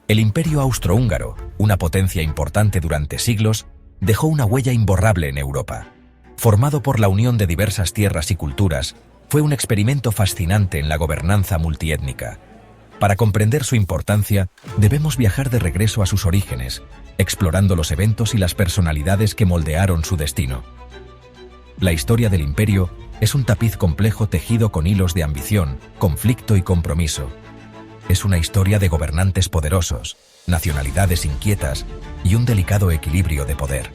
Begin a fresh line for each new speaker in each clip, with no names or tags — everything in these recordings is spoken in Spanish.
El Imperio Austrohúngaro, una potencia importante durante siglos, dejó una huella imborrable en Europa. Formado por la unión de diversas tierras y culturas, fue un experimento fascinante en la gobernanza multiétnica. Para comprender su importancia, debemos viajar de regreso a sus orígenes, explorando los eventos y las personalidades que moldearon su destino. La historia del imperio es un tapiz complejo tejido con hilos de ambición, conflicto y compromiso. Es una historia de gobernantes poderosos, nacionalidades inquietas y un delicado equilibrio de poder.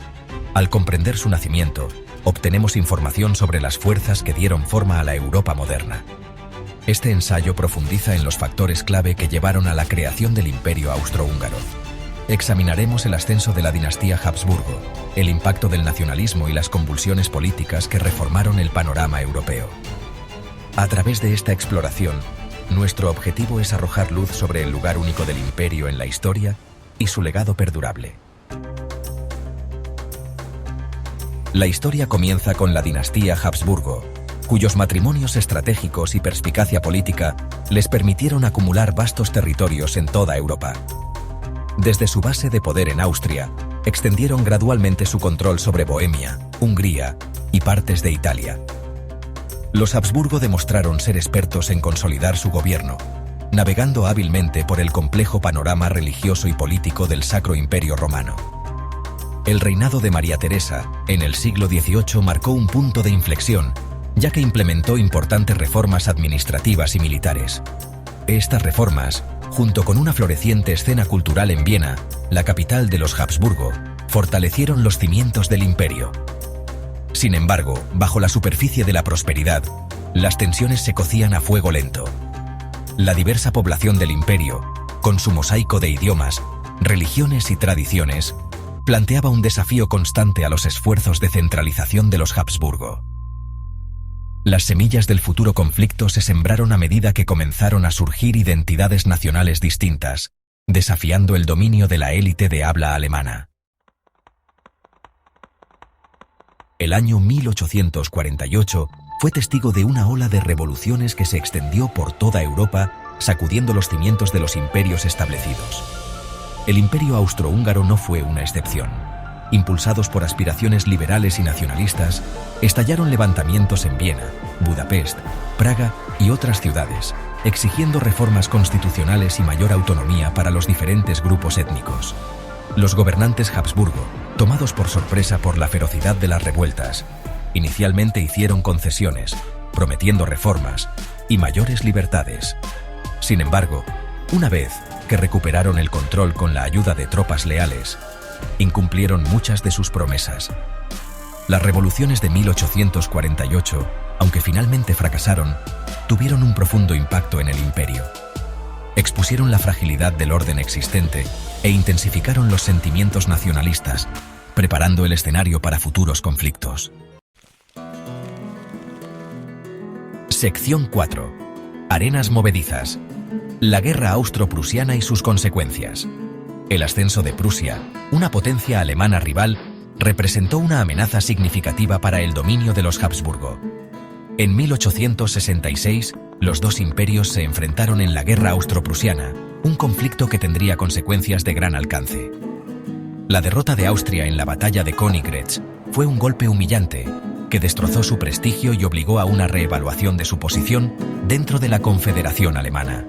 Al comprender su nacimiento, obtenemos información sobre las fuerzas que dieron forma a la Europa moderna. Este ensayo profundiza en los factores clave que llevaron a la creación del Imperio Austrohúngaro. Examinaremos el ascenso de la dinastía Habsburgo, el impacto del nacionalismo y las convulsiones políticas que reformaron el panorama europeo. A través de esta exploración, nuestro objetivo es arrojar luz sobre el lugar único del imperio en la historia y su legado perdurable. La historia comienza con la dinastía Habsburgo, cuyos matrimonios estratégicos y perspicacia política les permitieron acumular vastos territorios en toda Europa. Desde su base de poder en Austria, extendieron gradualmente su control sobre Bohemia, Hungría y partes de Italia. Los Habsburgo demostraron ser expertos en consolidar su gobierno, navegando hábilmente por el complejo panorama religioso y político del Sacro Imperio Romano. El reinado de María Teresa, en el siglo XVIII, marcó un punto de inflexión, ya que implementó importantes reformas administrativas y militares. Estas reformas, junto con una floreciente escena cultural en Viena, la capital de los Habsburgo, fortalecieron los cimientos del imperio. Sin embargo, bajo la superficie de la prosperidad, las tensiones se cocían a fuego lento. La diversa población del imperio, con su mosaico de idiomas, religiones y tradiciones, planteaba un desafío constante a los esfuerzos de centralización de los Habsburgo. Las semillas del futuro conflicto se sembraron a medida que comenzaron a surgir identidades nacionales distintas, desafiando el dominio de la élite de habla alemana. El año 1848 fue testigo de una ola de revoluciones que se extendió por toda Europa, sacudiendo los cimientos de los imperios establecidos. El Imperio Austrohúngaro no fue una excepción. Impulsados por aspiraciones liberales y nacionalistas, estallaron levantamientos en Viena, Budapest, Praga y otras ciudades, exigiendo reformas constitucionales y mayor autonomía para los diferentes grupos étnicos. Los gobernantes Habsburgo, tomados por sorpresa por la ferocidad de las revueltas, inicialmente hicieron concesiones, prometiendo reformas y mayores libertades. Sin embargo, una vez que recuperaron el control con la ayuda de tropas leales, incumplieron muchas de sus promesas. Las revoluciones de 1848, aunque finalmente fracasaron, tuvieron un profundo impacto en el imperio. Expusieron la fragilidad del orden existente e intensificaron los sentimientos nacionalistas, preparando el escenario para futuros conflictos. Sección 4. Arenas movedizas. La guerra austro-prusiana y sus consecuencias. El ascenso de Prusia, una potencia alemana rival, representó una amenaza significativa para el dominio de los Habsburgo. En 1866, los dos imperios se enfrentaron en la guerra austro-prusiana, un conflicto que tendría consecuencias de gran alcance. La derrota de Austria en la batalla de Königgrätz fue un golpe humillante que destrozó su prestigio y obligó a una reevaluación de su posición dentro de la Confederación Alemana.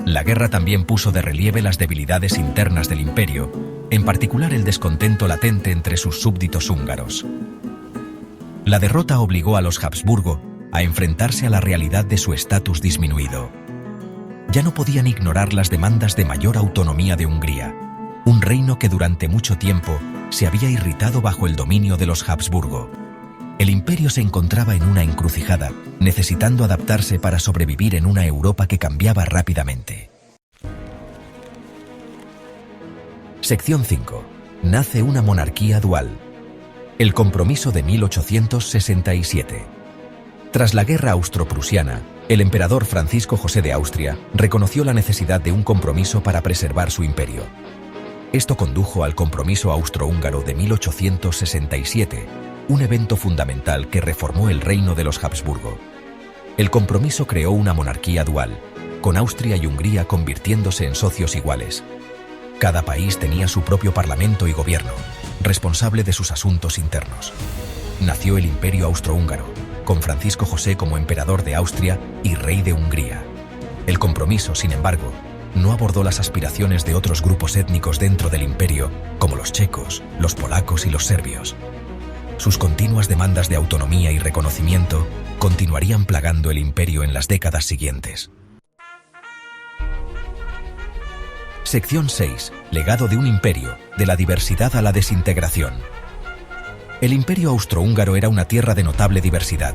La guerra también puso de relieve las debilidades internas del imperio, en particular el descontento latente entre sus súbditos húngaros. La derrota obligó a los Habsburgo a enfrentarse a la realidad de su estatus disminuido. Ya no podían ignorar las demandas de mayor autonomía de Hungría, un reino que durante mucho tiempo se había irritado bajo el dominio de los Habsburgo. El imperio se encontraba en una encrucijada, necesitando adaptarse para sobrevivir en una Europa que cambiaba rápidamente. Sección 5. Nace una monarquía dual. El compromiso de 1867. Tras la guerra austro-prusiana, el emperador Francisco José de Austria reconoció la necesidad de un compromiso para preservar su imperio. Esto condujo al Compromiso Austrohúngaro de 1867, un evento fundamental que reformó el reino de los Habsburgo. El compromiso creó una monarquía dual, con Austria y Hungría convirtiéndose en socios iguales. Cada país tenía su propio parlamento y gobierno, responsable de sus asuntos internos. Nació el Imperio Austrohúngaro, con Francisco José como emperador de Austria y rey de Hungría. El compromiso, sin embargo, no abordó las aspiraciones de otros grupos étnicos dentro del imperio, como los checos, los polacos y los serbios. Sus continuas demandas de autonomía y reconocimiento continuarían plagando el imperio en las décadas siguientes. Sección 6. Legado de un imperio, de la diversidad a la desintegración. El Imperio Austrohúngaro era una tierra de notable diversidad,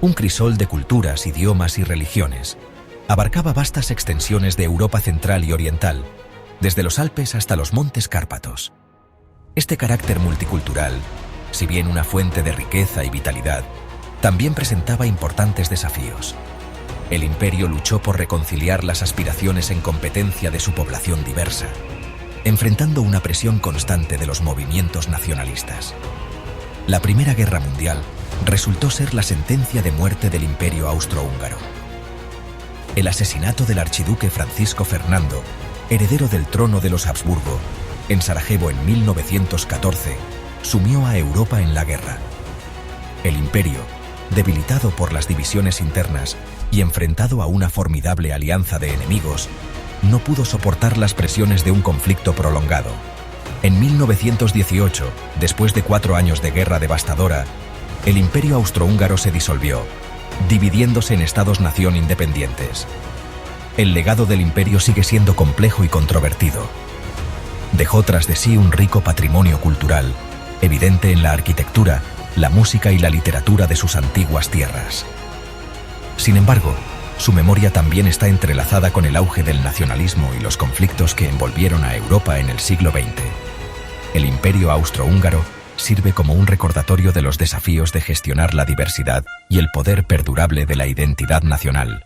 un crisol de culturas, idiomas y religiones. Abarcaba vastas extensiones de Europa central y oriental, desde los Alpes hasta los montes Cárpatos. Este carácter multicultural, si bien una fuente de riqueza y vitalidad, también presentaba importantes desafíos. El imperio luchó por reconciliar las aspiraciones en competencia de su población diversa, enfrentando una presión constante de los movimientos nacionalistas. La Primera Guerra Mundial resultó ser la sentencia de muerte del Imperio Austrohúngaro. El asesinato del archiduque Francisco Fernando, heredero del trono de los Habsburgo, en Sarajevo en 1914, sumió a Europa en la guerra. El imperio, debilitado por las divisiones internas y enfrentado a una formidable alianza de enemigos, no pudo soportar las presiones de un conflicto prolongado. En 1918, después de 4 años de guerra devastadora, el Imperio Austrohúngaro se disolvió, dividiéndose en estados-nación independientes. El legado del imperio sigue siendo complejo y controvertido. Dejó tras de sí un rico patrimonio cultural, evidente en la arquitectura, la música y la literatura de sus antiguas tierras. Sin embargo, su memoria también está entrelazada con el auge del nacionalismo y los conflictos que envolvieron a Europa en el siglo XX. El Imperio Austrohúngaro sirve como un recordatorio de los desafíos de gestionar la diversidad y el poder perdurable de la identidad nacional.